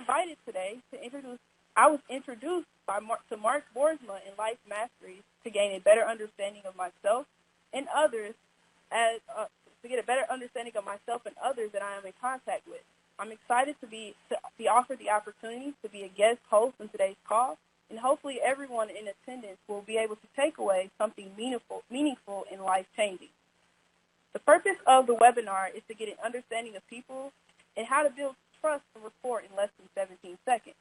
invited today I was introduced to Mark Boersma in Life Masteries to gain a better understanding of myself and others, to get a better understanding of myself and others that I am in contact with. I'm excited to be offered the opportunity to be a guest host in today's call, and hopefully everyone in attendance will be able to take away something meaningful and life-changing. The purpose of the webinar is to get an understanding of people and how to build trust and rapport in less than 17 seconds.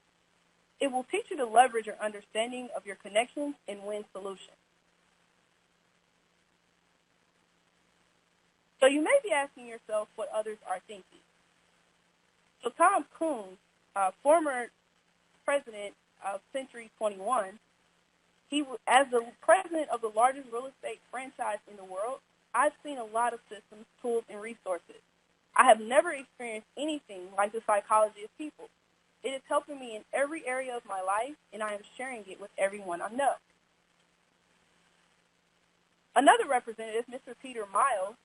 It will teach you to leverage your understanding of your connections and win solutions. So you may be asking yourself what others are thinking. So Tom Coons, former president of Century 21, as the president of the largest real estate franchise in the world, I've seen a lot of systems, tools, and resources. I have never experienced anything like the psychology of people. It is helping me in every area of my life, and I am sharing it with everyone I know. Another representative, Mr. Peter Miles,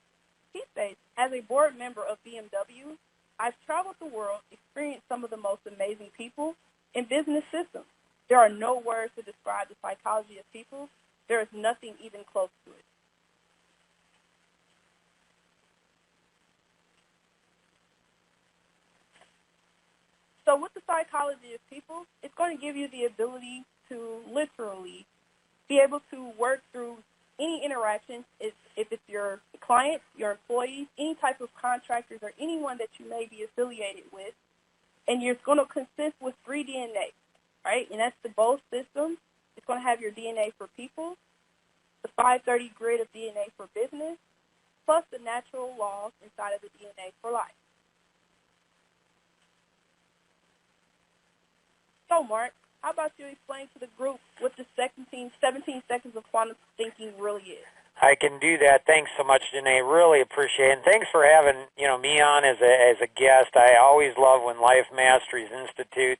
he states, as a board member of BMW, I've traveled the world, experienced some of the most amazing people and business systems. There are no words to describe the psychology of people. There is nothing even close to it. So with the psychology of people, it's going to give you the ability to literally be able to work through any interaction, if it's your clients, your employees, any type of contractors, or anyone that you may be affiliated with, and you're going to consist with 3 DNA, right? And that's the BOLD system. It's going to have your DNA for people, the 530 grid of DNA for business, plus the natural laws inside of the DNA for life. So, Mark, how about you explain to the group what the 17 seconds of quantum thinking really is? I can do that. Thanks so much, Janae. Really appreciate it. And thanks for having me on as a guest. I always love when Life Masteries Institute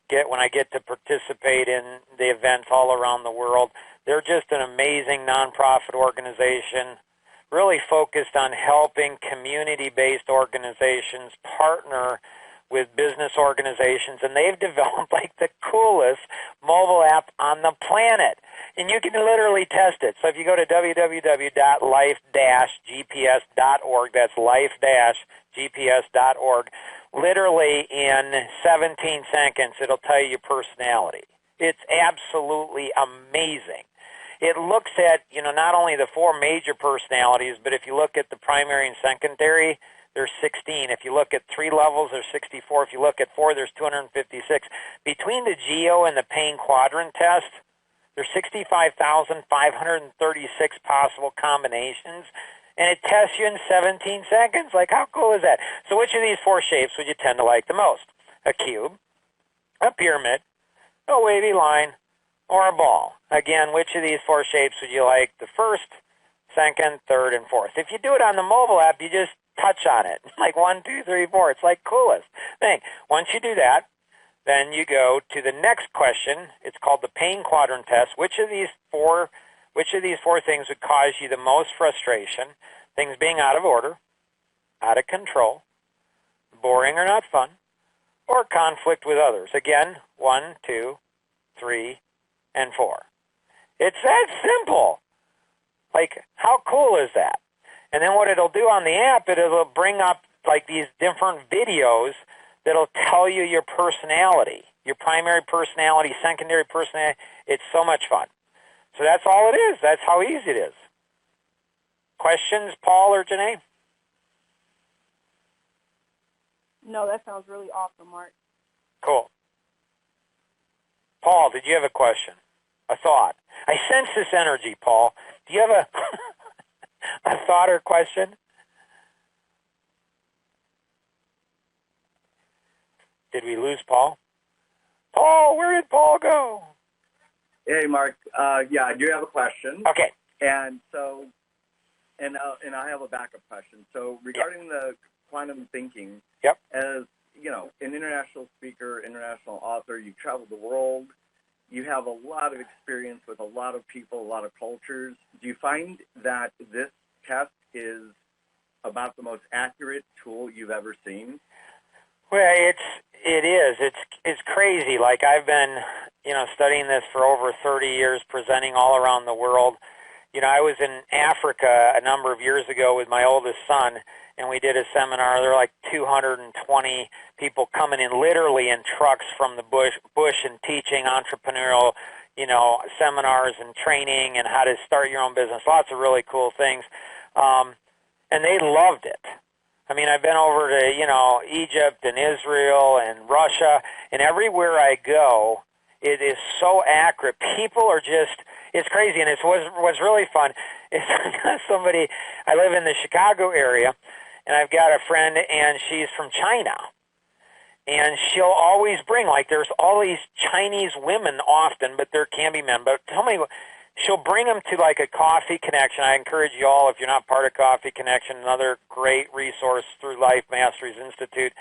when I get to participate in the events all around the world. They're just an amazing nonprofit organization, really focused on helping community-based organizations partner with business organizations, and they've developed like the coolest mobile app on the planet. And you can literally test it. So if you go to www.life-gps.org, that's life-gps.org, literally in 17 seconds, it'll tell you your personality. It's absolutely amazing. It looks at, not only the 4 major personalities, but if you look at the primary and secondary, there's 16. If you look at 3 levels, there's 64. If you look at 4, there's 256. Between the GEO and the pain quadrant test, there's 65,536 possible combinations, and it tests you in 17 seconds. Like, how cool is that? So which of these 4 shapes would you tend to like the most? A cube, a pyramid, a wavy line, or a ball? Again, which of these 4 shapes would you like the first, second, third, and fourth? If you do it on the mobile app, you just touch on it, like 1, 2, 3, 4. It's like coolest thing. Once you do that, then you go to the next question. It's called the pain quadrant test. Which of these four things would cause you the most frustration? Things being out of order, out of control, boring or not fun, or conflict with others. Again, 1, 2, 3, and 4. It's that simple. Like, how cool is that? And then what it'll do on the app, it'll bring up like these different videos that'll tell you your personality, your primary personality, secondary personality. It's so much fun. So that's all it is. That's how easy it is. Questions, Paul or Janae? No, that sounds really awesome, Mark. Cool. Paul, did you have a question? A thought? I sense this energy, Paul. Do you have a thought or question? Did we lose Paul? Paul, where did Paul go? Hey, Mark. Yeah, I do have a question. Okay. And so, and I have a backup question. So regarding the quantum thinking, as an international speaker, international author, you travel the world. You have a lot of experience with a lot of people, a lot of cultures. Do you find that this test is about the most accurate tool you've ever seen? Well, it is. It's crazy. Like I've been, studying this for over 30 years, presenting all around the world. I was in Africa a number of years ago with my oldest son, and we did a seminar. There were like 220 people coming in literally in trucks from the bush and teaching entrepreneurial, seminars and training and how to start your own business. Lots of really cool things. And they loved it. I mean, I've been over to, Egypt and Israel and Russia, and everywhere I go, it is so accurate. People are just, it's crazy. And what's really fun is somebody, I live in the Chicago area, and I've got a friend, and she's from China. And she'll always bring, like, there's all these Chinese women often, but there can be men. But tell me, she'll bring them to, like, a Coffee Connection. I encourage you all, if you're not part of Coffee Connection, another great resource through Life Masteries Institute.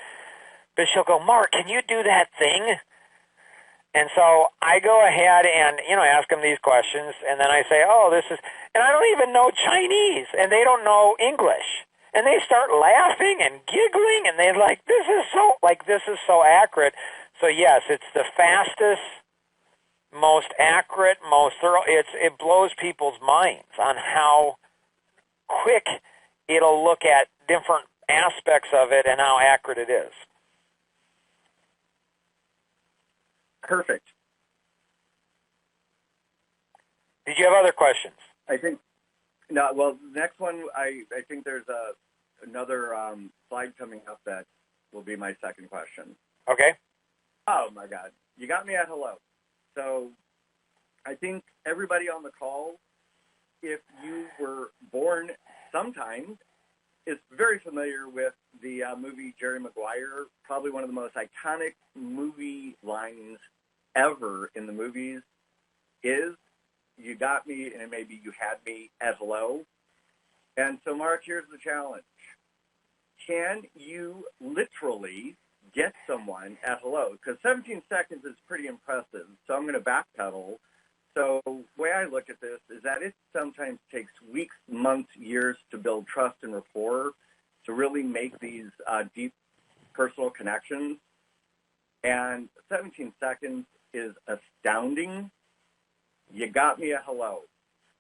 But she'll go, Mark, can you do that thing? And so I go ahead and, ask them these questions, and then I say, and I don't even know Chinese, and they don't know English. And they start laughing and giggling, and they're like, this is so accurate. So yes, it's the fastest, most accurate, most thorough. It blows people's minds on how quick it'll look at different aspects of it and how accurate it is. Perfect. Did you have other questions? I think, no, well, the next one, I think there's another slide coming up that will be my second question. Okay. Oh, my God. You got me at hello. So I think everybody on the call, if you were born sometime, is very familiar with the movie Jerry Maguire, probably one of the most iconic movie lines ever in the movies is, you got me and maybe you had me at hello. And so, Mark, here's the challenge. Can you literally get someone at hello? Because 17 seconds is pretty impressive, so I'm going to backpedal. So the way I look at this is that it sometimes takes weeks, months, years to build trust and rapport to really make these deep personal connections. And 17 seconds is astounding. You got me a hello.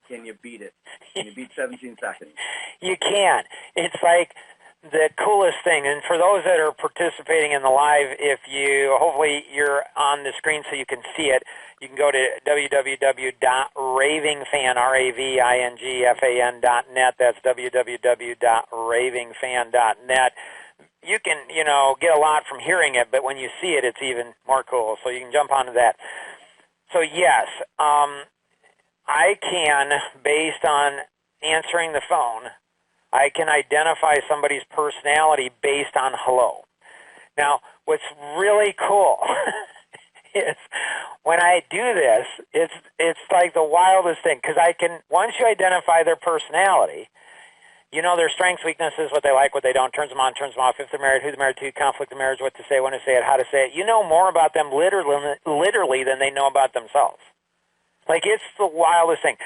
Can you beat it? Can you beat 17 seconds? You can. It's like the coolest thing. And for those that are participating in the live, hopefully you're on the screen so you can see it. You can go to www.ravingfan, ravingfan.net. That's www.ravingfan.net. You can, get a lot from hearing it, but when you see it, it's even more cool. So you can jump onto that. So yes, I can, based on answering the phone, I can identify somebody's personality based on hello. Now, what's really cool is when I do this, it's like the wildest thing, because once you identify their personality, their strengths, weaknesses, what they like, what they don't, turns them on, turns them off, if they're married, who they're married to, conflict of marriage, what to say, when to say it, how to say it. You know more about them literally than they know about themselves. Like, it's the wildest thing.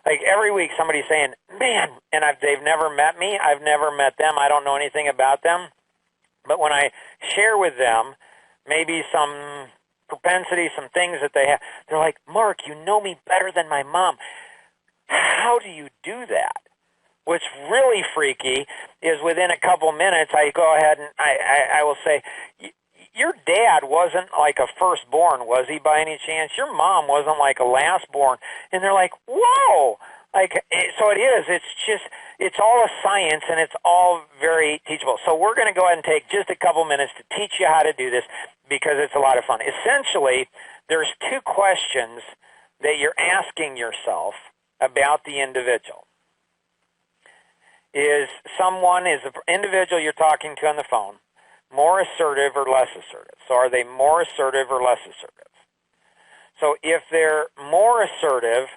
Like, every week somebody's saying, man, and they've never met me, I've never met them, I don't know anything about them. But when I share with them maybe some propensity, some things that they have, they're like, Mark, you know me better than my mom. How do you do that? What's really freaky is within a couple minutes, I go ahead and I will say, your dad wasn't like a firstborn, was he, by any chance? Your mom wasn't like a lastborn. And they're like, whoa! So it is. It's all a science, and it's all very teachable. So we're going to go ahead and take just a couple minutes to teach you how to do this because it's a lot of fun. Essentially, there's two questions that you're asking yourself about the individual. Is the individual you're talking to on the phone more assertive or less assertive? So are they more assertive or less assertive? So if they're more assertive,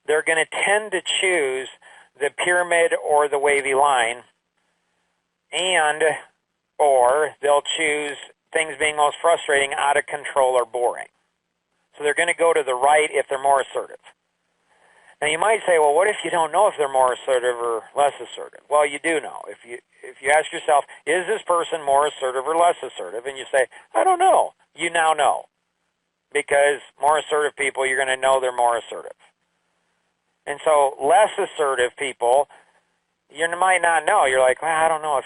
they're going to tend to choose the pyramid or the wavy line, or they'll choose things being most frustrating, out of control, or boring. So they're going to go to the right if they're more assertive. Now you might say, well, what if you don't know if they're more assertive or less assertive? Well, you do know. If you ask yourself, is this person more assertive or less assertive? And you say, I don't know. You now know. Because more assertive people, you're going to know they're more assertive. And so less assertive people, you might not know. You're like, well, I don't know if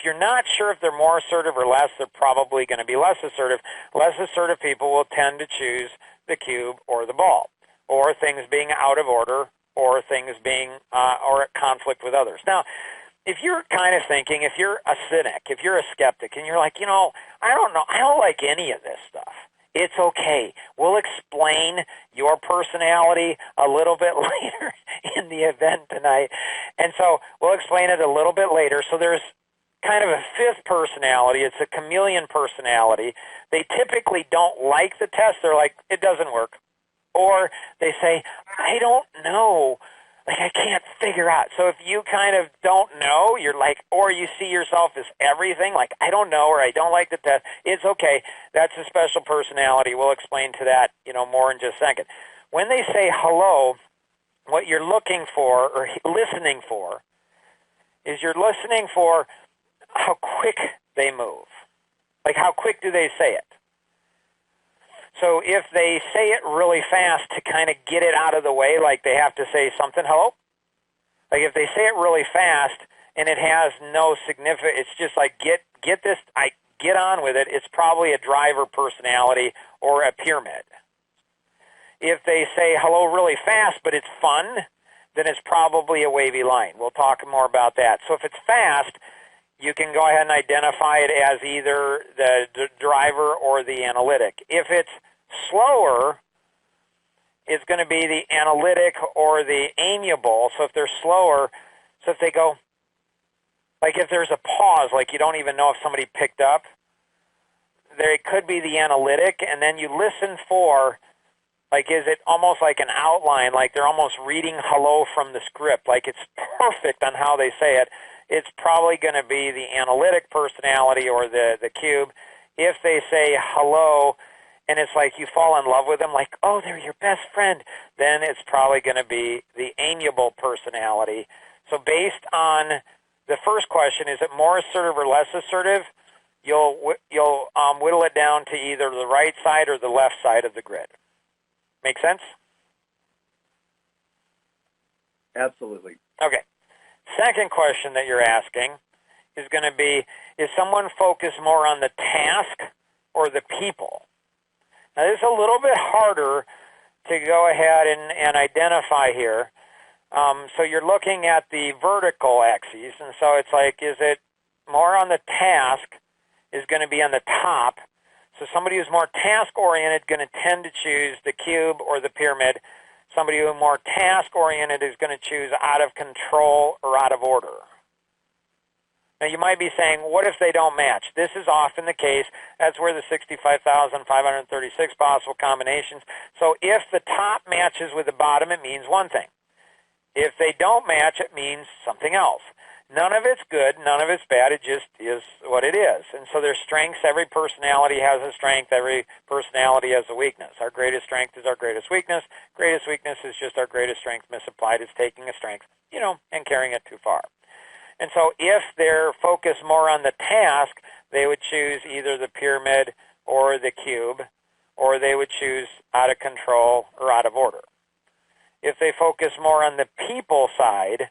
you're not sure if they're more assertive or less, they're probably going to be less assertive. Less assertive people will tend to choose the cube or the ball, or things being out of order, or things being or at conflict with others. Now, if you're kind of thinking, if you're a cynic, if you're a skeptic, and you're like, I don't know, I don't like any of this stuff. It's okay. We'll explain your personality a little bit later in the event tonight. And so we'll explain it a little bit later. So there's kind of a fifth personality. It's a chameleon personality. They typically don't like the test. They're like, it doesn't work. Or they say, I don't know. Like, I can't figure out. So if you kind of don't know, you're like, or you see yourself as everything, like, I don't know, or I don't like the test, it's okay. That's a special personality. We'll explain to that, more in just a second. When they say hello, what you're looking for or listening for is you're listening for how quick they move. Like, how quick do they say it? So if they say it really fast to kind of get it out of the way, like they have to say something, hello? Like if they say it really fast and it has no significance, it's just like, get this, get on with it, it's probably a driver personality or a pyramid. If they say hello really fast but it's fun, then it's probably a wavy line. We'll talk more about that. So if it's fast, you can go ahead and identify it as either the driver or the analytic. If it's slower, it's going to be the analytic or the amiable. So if they're slower, so if they go, like if there's a pause, like you don't even know if somebody picked up, there could be the analytic, and then you listen for, like, is it almost like an outline, like they're almost reading hello from the script, like it's perfect on how they say it. It's probably going to be the analytic personality or the cube. If they say hello and it's like you fall in love with them, like, oh, they're your best friend, then it's probably going to be the amiable personality. So based on the first question, is it more assertive or less assertive? You'll whittle it down to either the right side or the left side of the grid. Make sense? Absolutely. Okay. Second question that you're asking is going to be, is someone focused more on the task or the people? Now, this is a little bit harder to go ahead and identify here. So you're looking at the vertical axes, and so it's like, is it more on the task is going to be on the top? So somebody who's more task-oriented going to tend to choose the cube or the pyramid. Somebody who's more task-oriented is going to choose out of control or out of order. Now, you might be saying, what if they don't match? This is often the case. That's where the 65,536 possible combinations. So if the top matches with the bottom, it means one thing. If they don't match, it means something else. None of it's good, none of it's bad, it just is what it is. And so there's strengths. Every personality has a strength. Every personality has a weakness. Our greatest strength is our greatest weakness. Greatest weakness is just our greatest strength misapplied. It's taking a strength, and carrying it too far. And so if they're focused more on the task, they would choose either the pyramid or the cube, or they would choose out of control or out of order. If they focus more on the people side,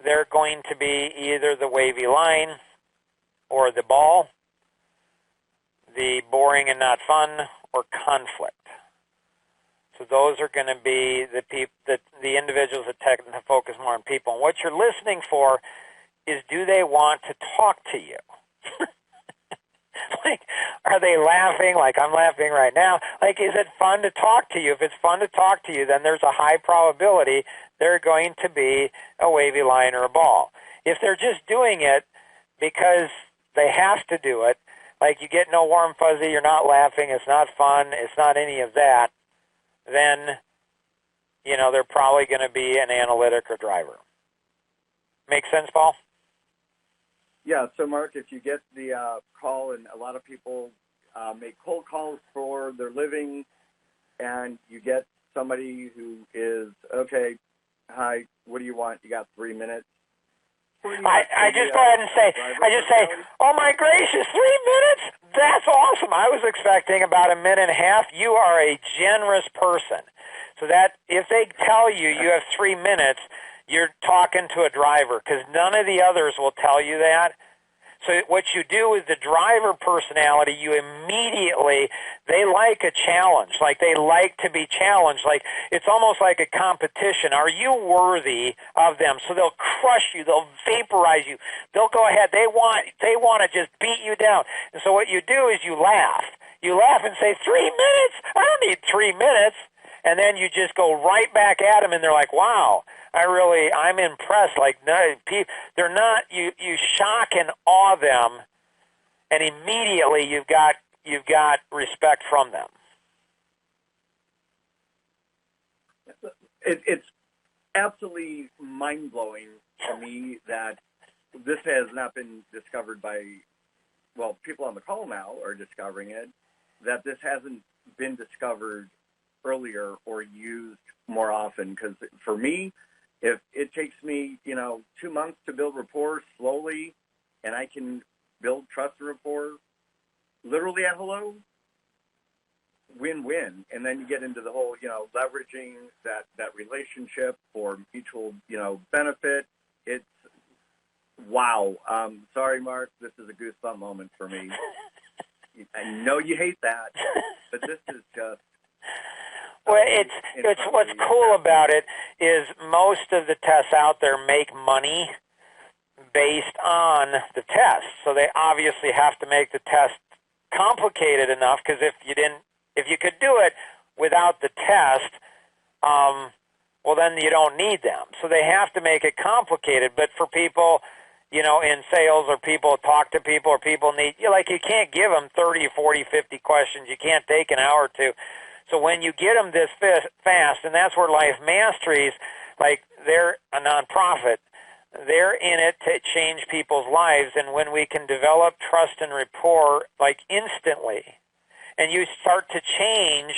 they're going to be either the wavy line or the ball, the boring and not fun, or conflict. So those are going to be the individuals that tend to focus more on people. And what you're listening for is, do they want to talk to you? Like, are they laughing like I'm laughing right now? Like, is it fun to talk to you? If it's fun to talk to you, then there's a high probability they're going to be a wavy line or a ball. If they're just doing it because they have to do it, like you get no warm fuzzy, you're not laughing, it's not fun, it's not any of that, then, they're probably going to be an analytic or driver. Make sense, Paul? Yeah, so Mark, if you get the call, and a lot of people make cold calls for their living, and you get somebody who is, okay, hi, what do you want? You got 3 minutes. I just go ahead and say, oh my gracious, 3 minutes? That's awesome. I was expecting about a minute and a half. You are a generous person. So that if they tell you you have 3 minutes, you're talking to a driver, because none of the others will tell you that. So what you do with the driver personality, you immediately, they like a challenge. Like they like to be challenged. Like it's almost like a competition. Are you worthy of them? So they'll crush you. They'll vaporize you. They'll go ahead. They want to just beat you down. And so what you do is you laugh. You laugh and say, 3 minutes? I don't need 3 minutes. And then you just go right back at them, and they're like, wow. I'm impressed. Like, no, they're not, you shock and awe them, and immediately you've got respect from them. It's absolutely mind-blowing to me that this has not been discovered by, well, people on the call now are discovering it, that this hasn't been discovered earlier or used more often. Because for me, if it takes me, 2 months to build rapport slowly, and I can build trust and rapport literally at hello, win-win. And then you get into the whole, leveraging that relationship for mutual, benefit. It's wow. Sorry, Mark, this is a goosebump moment for me. I know you hate that, but this is just. Well, it's what's cool about it is most of the tests out there make money based on the test. So they obviously have to make the test complicated enough, because if you could do it without the test, well, then you don't need them. So they have to make it complicated. But for people, in sales, or people talk to people, or people need, you can't give them 30, 40, 50 questions. You can't take an hour or two. So when you get them this fast, and that's where Life Masteries, like they're a nonprofit, they're in it to change people's lives. And when we can develop trust and rapport like instantly, and you start to change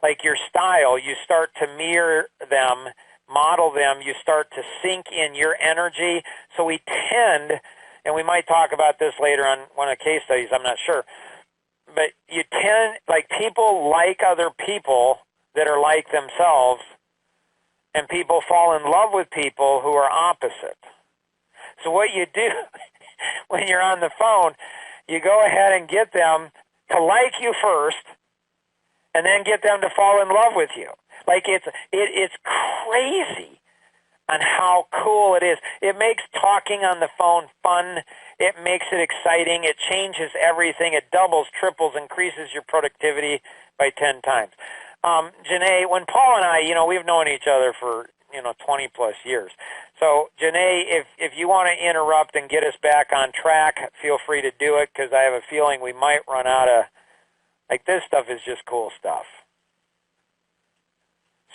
like your style, you start to mirror them, model them, you start to sink in your energy. So we tend, and we might talk about this later on one of the case studies, I'm not sure, but you tend, like people like other people that are like themselves, and people fall in love with people who are opposite. So what you do when you're on the phone, you go ahead and get them to like you first, and then get them to fall in love with you. Like it's crazy on how cool it is. It makes talking on the phone fun. It makes it exciting. It changes everything. It doubles, triples, increases your productivity by 10 times. Janae, when Paul and I, we've known each other for, 20 plus years. So Janae, if you want to interrupt and get us back on track, feel free to do it, because I have a feeling we might run out of, this stuff is just cool stuff.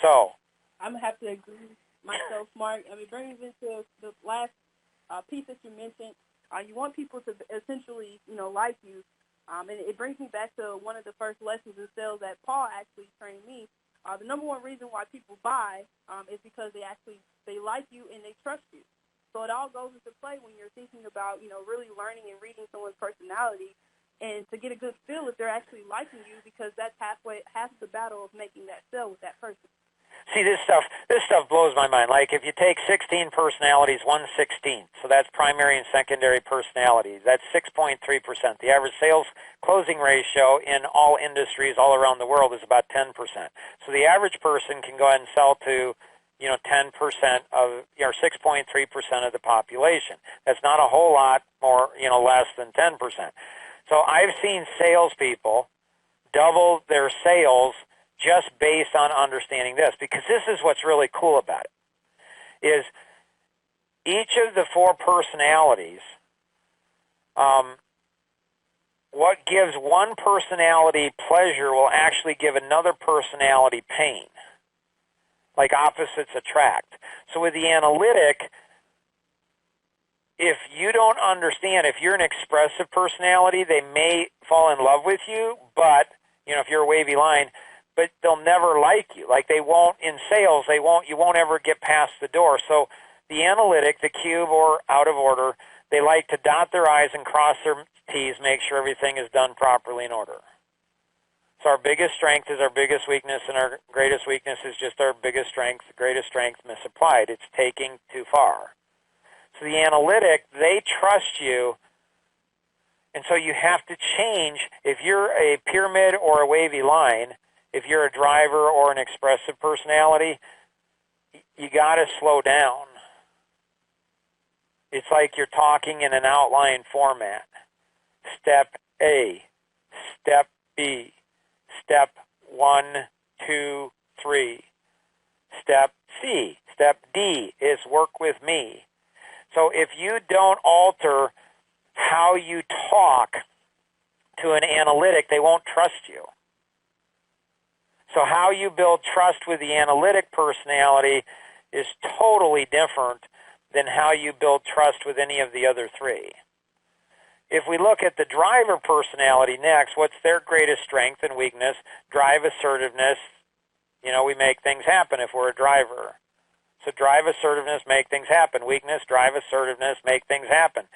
So. I'm going to have to agree myself, Mark. It brings me to the last piece that you mentioned. You want people to essentially, like you. And it brings me back to one of the first lessons in sales that Paul actually trained me. The number one reason why people buy is because they like you and they trust you. So it all goes into play when you're thinking about, really learning and reading someone's personality, and to get a good feel if they're actually liking you, because that's half the battle of making that sale with that person. See, this stuff blows my mind. Like if you take 16 personalities, 1/16, so that's primary and secondary personalities. That's 6.3%. The average sales closing ratio in all industries all around the world is about 10%. So the average person can go ahead and sell to, 10% of, or 6.3% of the population. That's not a whole lot more, less than 10%. So I've seen salespeople double their sales just based on understanding this, because this is what's really cool about it, is each of the 4 personalities, what gives one personality pleasure will actually give another personality pain, like opposites attract. So with the analytic, if you don't understand, if you're an expressive personality, they may fall in love with you, but, if you're a wavy line, but they'll never like you. Like they won't, in sales, you won't ever get past the door. So the analytic, the cube, or out of order, they like to dot their I's and cross their T's, make sure everything is done properly in order. So our biggest strength is our biggest weakness, and our greatest weakness is just our biggest strength, greatest strength misapplied. It's taking too far. So the analytic, they trust you, and so you have to change. If you're a pyramid or a wavy line, if you're a driver or an expressive personality, you got to slow down. It's like you're talking in an outline format. Step A, step B, step 1, 2, 3. Step C, step D is work with me. So if you don't alter how you talk to an analytic, they won't trust you. So how you build trust with the analytic personality is totally different than how you build trust with any of the other three. If we look at the driver personality next, what's their greatest strength and weakness? Drive, assertiveness. We make things happen if we're a driver. So drive, assertiveness, make things happen. Weakness, drive, assertiveness, make things happen.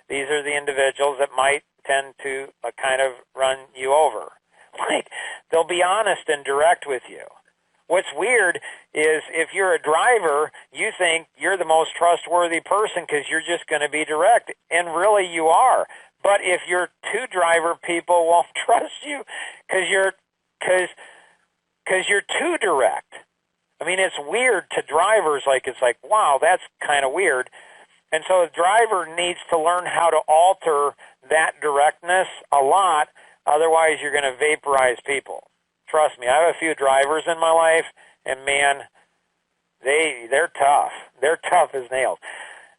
These are the individuals that might tend to kind of run you over. Like, they'll be honest and direct with you. What's weird is if you're a driver, you think you're the most trustworthy person because you're just going to be direct, and really you are. But if you're two driver, people won't trust you because you're too direct. I mean, it's weird to drivers. It's like, wow, that's kind of weird. And so a driver needs to learn how to alter that directness a lot. Otherwise, you're going to vaporize people. Trust me, I have a few drivers in my life, and man, they're tough. They're tough as nails.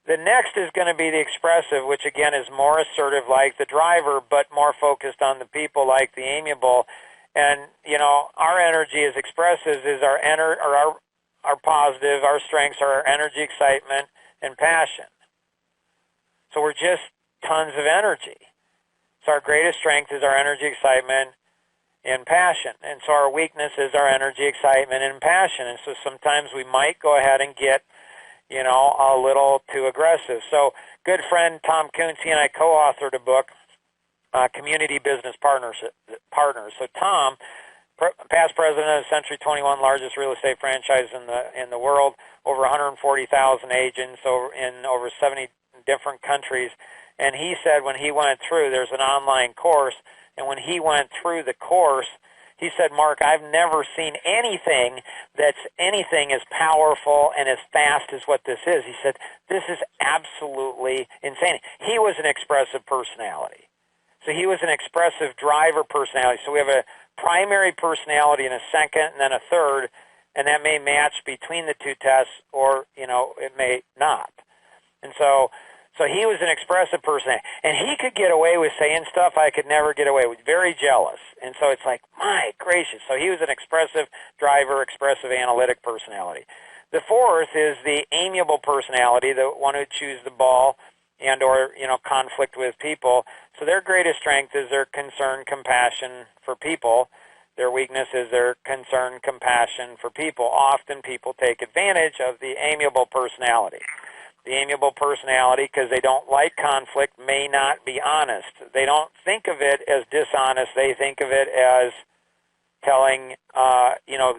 The next is going to be the expressive, which again is more assertive like the driver, but more focused on the people like the amiable. And, our energy as expressives is our positive, our strengths are our energy, excitement, and passion. So we're just tons of energy. So our greatest strength is our energy, excitement, and passion. And so our weakness is our energy, excitement, and passion. And so sometimes we might go ahead and get, a little too aggressive. So good friend Tom Kuntz, he and I co-authored a book, Community Business Partners. So Tom, past president of Century 21, largest real estate franchise in the world, over 140,000 agents in over 70 different countries. And he said when he went through, there's an online course, and when he went through the course, he said, Mark, I've never seen anything that's anything as powerful and as fast as what this is. He said, this is absolutely insane. He was an expressive personality. So he was an expressive driver personality. So we have a primary personality and a second and then a third, and that may match between the two tests or, it may not. And so he was an expressive person, and he could get away with saying stuff I could never get away with. Very jealous. And so it's like, my gracious. So he was an expressive driver, expressive analytic personality. The fourth is the amiable personality, the one who chews the ball and or, conflict with people. So their greatest strength is their concern, compassion for people. Their weakness is their concern, compassion for people. Often people take advantage of the amiable personality. The amiable personality, because they don't like conflict, may not be honest. They don't think of it as dishonest. They think of it as telling,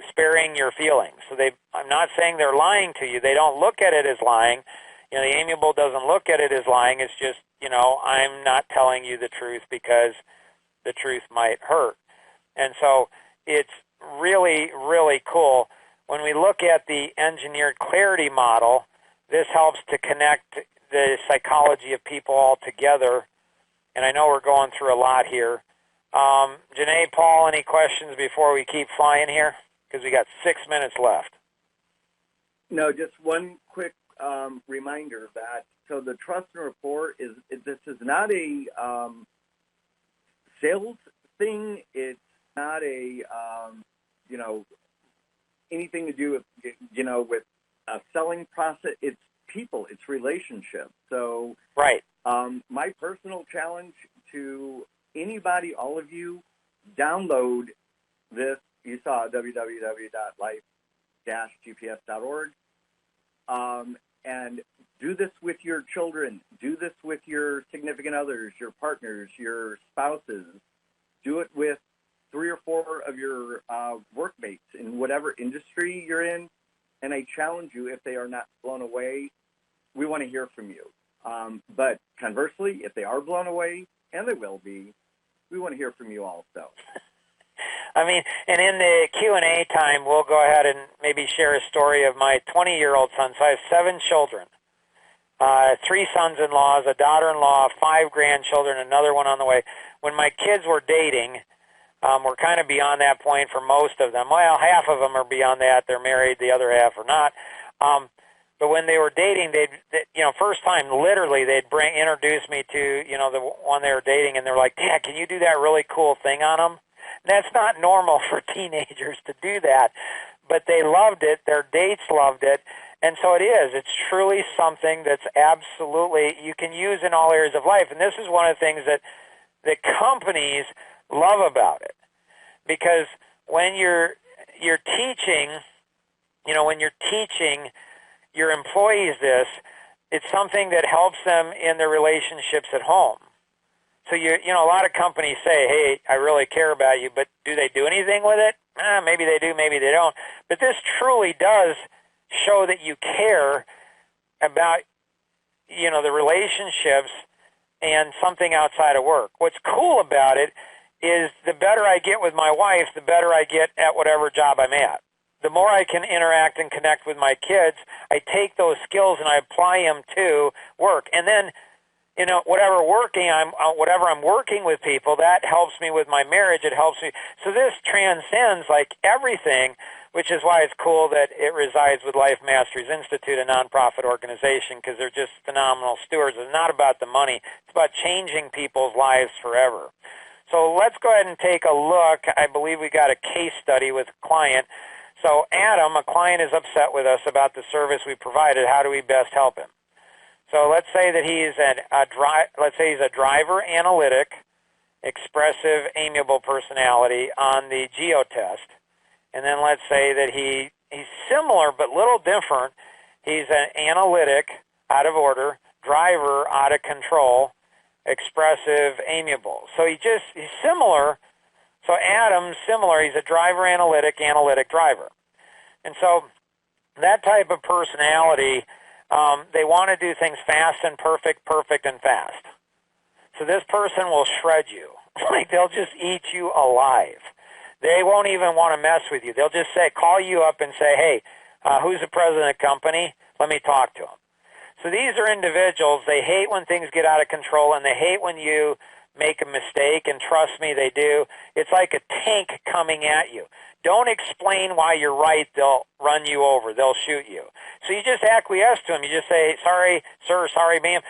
sparing your feelings. So I'm not saying they're lying to you. They don't look at it as lying. The amiable doesn't look at it as lying. It's just, I'm not telling you the truth because the truth might hurt. And so it's really, really cool. When we look at the engineered clarity model, this helps to connect the psychology of people all together. And I know we're going through a lot here. Janae, Paul, any questions before we keep flying here? Because we got 6 minutes left. No, just one quick reminder that, so the trust and rapport this is not a sales thing. It's not a, anything to do with, with a selling process. It's people, it's relationships. So right. My personal challenge to anybody, all of you, download this you saw www.life-gps.org. And do this with your children. Do this with your significant others, your partners, your spouses. Do it with 3 or 4 of your workmates in whatever industry you're in. And I challenge you, if they are not blown away, we want to hear from you. But conversely, if they are blown away, and they will be, we want to hear from you also. I mean, and in the Q&A time, we'll go ahead and maybe share a story of my 20-year-old son. So I have 7 children, 3 sons-in-laws, a daughter-in-law, 5 grandchildren, another one on the way. When my kids were dating, we're kind of beyond that point for most of them. Well, half of them are beyond that. They're married. The other half are not. But when they were dating, first time, literally, they'd introduce me to, the one they were dating, and they're like, Dad, can you do that really cool thing on them? And that's not normal for teenagers to do that, but they loved it. Their dates loved it. And so it is. It's truly something that's absolutely, you can use in all areas of life. And this is one of the things that companies love about it. Because when you're teaching, when you're teaching your employees this, it's something that helps them in their relationships at home. So a lot of companies say, hey, I really care about you, but do they do anything with it? Maybe they do, maybe they don't. But this truly does show that you care about, the relationships and something outside of work. What's cool about it is the better I get with my wife, the better I get at whatever job I'm at. The more I can interact and connect with my kids, I take those skills and I apply them to work. And then, whatever I'm working with people, that helps me with my marriage. It helps me. So this transcends like everything, which is why it's cool that it resides with Life Masteries Institute, a nonprofit organization, because they're just phenomenal stewards. It's not about the money. It's about changing people's lives forever. So let's go ahead and take a look. I believe we got a case study with a client. So Adam, a client, is upset with us about the service we provided. How do we best help him? So let's say that he's a driver analytic, expressive, amiable personality on the GEO test. And then let's say that he's similar but little different. He's an analytic, out of order, driver, out of control, expressive, amiable. So he's similar. So Adam's similar. He's a driver analytic driver. And so that type of personality, they want to do things fast and perfect and fast. So this person will shred you. Like they'll just eat you alive. They won't even want to mess with you. They'll just call you up and say, hey, who's the president of the company? Let me talk to him. So these are individuals, they hate when things get out of control, and they hate when you make a mistake, and trust me, they do. It's like a tank coming at you. Don't explain why you're right. They'll run you over. They'll shoot you. So you just acquiesce to them. You just say, sorry, sir, sorry, ma'am.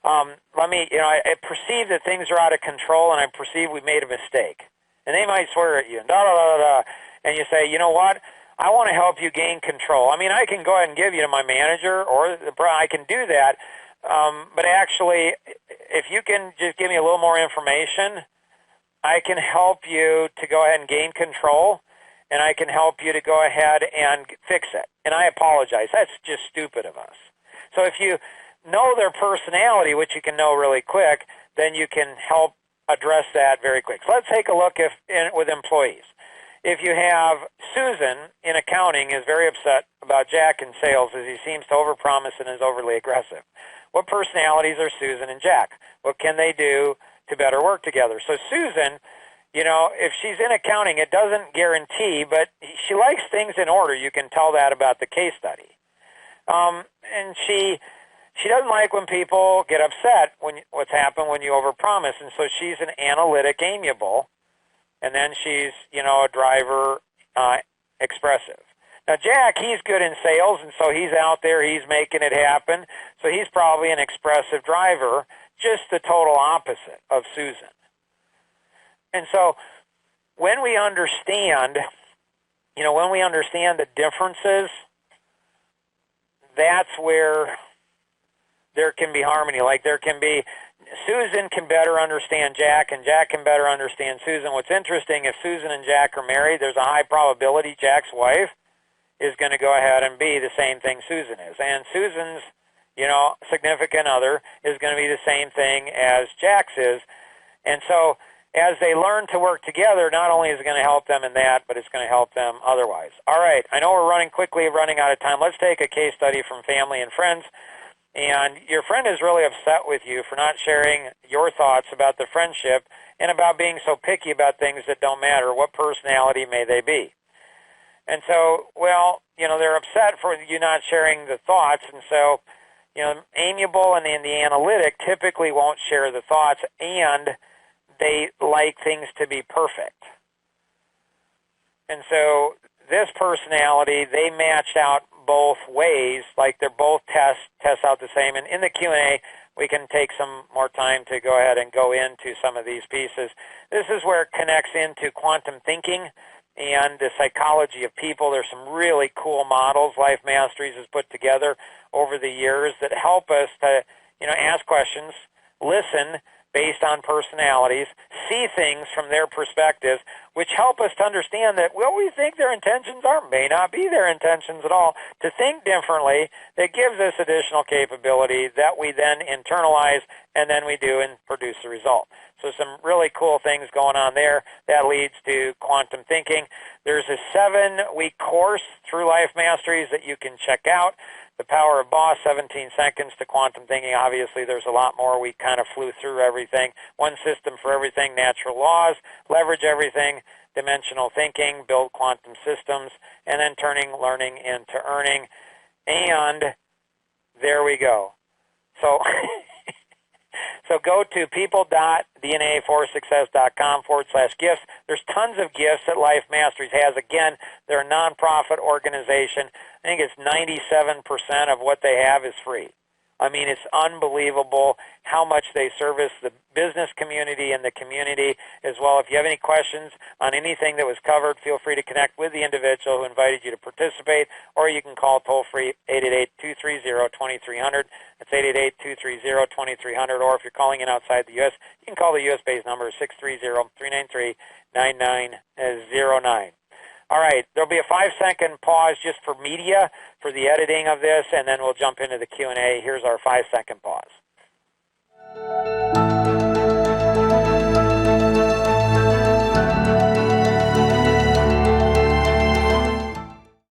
I perceive that things are out of control, and I perceive we made a mistake. And they might swear at you, and you say, you know what? I want to help you gain control. I mean, I can go ahead and give you to my manager, or I can do that. But actually, if you can just give me a little more information, I can help you to go ahead and gain control, and I can help you to go ahead and fix it. And I apologize. That's just stupid of us. So if you know their personality, which you can know really quick, then you can help address that very quick. So let's take a look with employees. If you have Susan in accounting is very upset about Jack in sales as he seems to overpromise and is overly aggressive. What personalities are Susan and Jack? What can they do to better work together? So Susan, if she's in accounting, it doesn't guarantee, but she likes things in order. You can tell that about the case study. And she doesn't like when people get upset what's happened when you overpromise. And so she's an analytic, amiable. And then she's, a driver, expressive. Now, Jack, he's good in sales, and so he's out there, he's making it happen. So he's probably an expressive driver, just the total opposite of Susan. And so when we understand, the differences, that's where there can be harmony. Like there can be, Susan can better understand Jack, and Jack can better understand Susan. What's interesting, if Susan and Jack are married, there's a high probability Jack's wife is going to go ahead and be the same thing Susan is. And Susan's, significant other is going to be the same thing as Jack's is. And so as they learn to work together, not only is it going to help them in that, but it's going to help them otherwise. All right, I know we're running out of time. Let's take a case study from family and friends. And your friend is really upset with you for not sharing your thoughts about the friendship and about being so picky about things that don't matter. What personality may they be? And so, they're upset for you not sharing the thoughts. And so, amiable and the analytic typically won't share the thoughts, and they like things to be perfect. And so this personality, they matched out both ways, like they're both test out the same. And in the Q&A, we can take some more time to go ahead and go into some of these pieces. This is where it connects into quantum thinking and the psychology of people. There's some really cool models Life Masteries has put together over the years that help us to, ask questions, listen based on personalities, see things from their perspectives, which help us to understand that what we think their intentions are may not be their intentions at all. To think differently, that gives us additional capability that we then internalize, and then we do and produce a result. So some really cool things going on there. That leads to quantum thinking. There's a 7-week course through Life Masteries that you can check out. The Power of Boss, 17 seconds to quantum thinking. Obviously, there's a lot more. We kind of flew through everything. One system for everything, natural laws, leverage everything, dimensional thinking, build quantum systems, and then turning learning into earning. And there we go. So So go to people.dna4success.com/gifts. There's tons of gifts that Life Masteries has. Again, they're a nonprofit organization. I think it's 97% of what they have is free. I mean, it's unbelievable how much they service the business community and the community as well. If you have any questions on anything that was covered, feel free to connect with the individual who invited you to participate, or you can call toll-free 888-230-2300. That's 888-230-2300. Or if you're calling in outside the U.S., you can call the U.S.-based number 630-393-9909. All right, there'll be a 5-second pause just for media, for the editing of this, and then we'll jump into the Q&A. Here's our 5-second pause.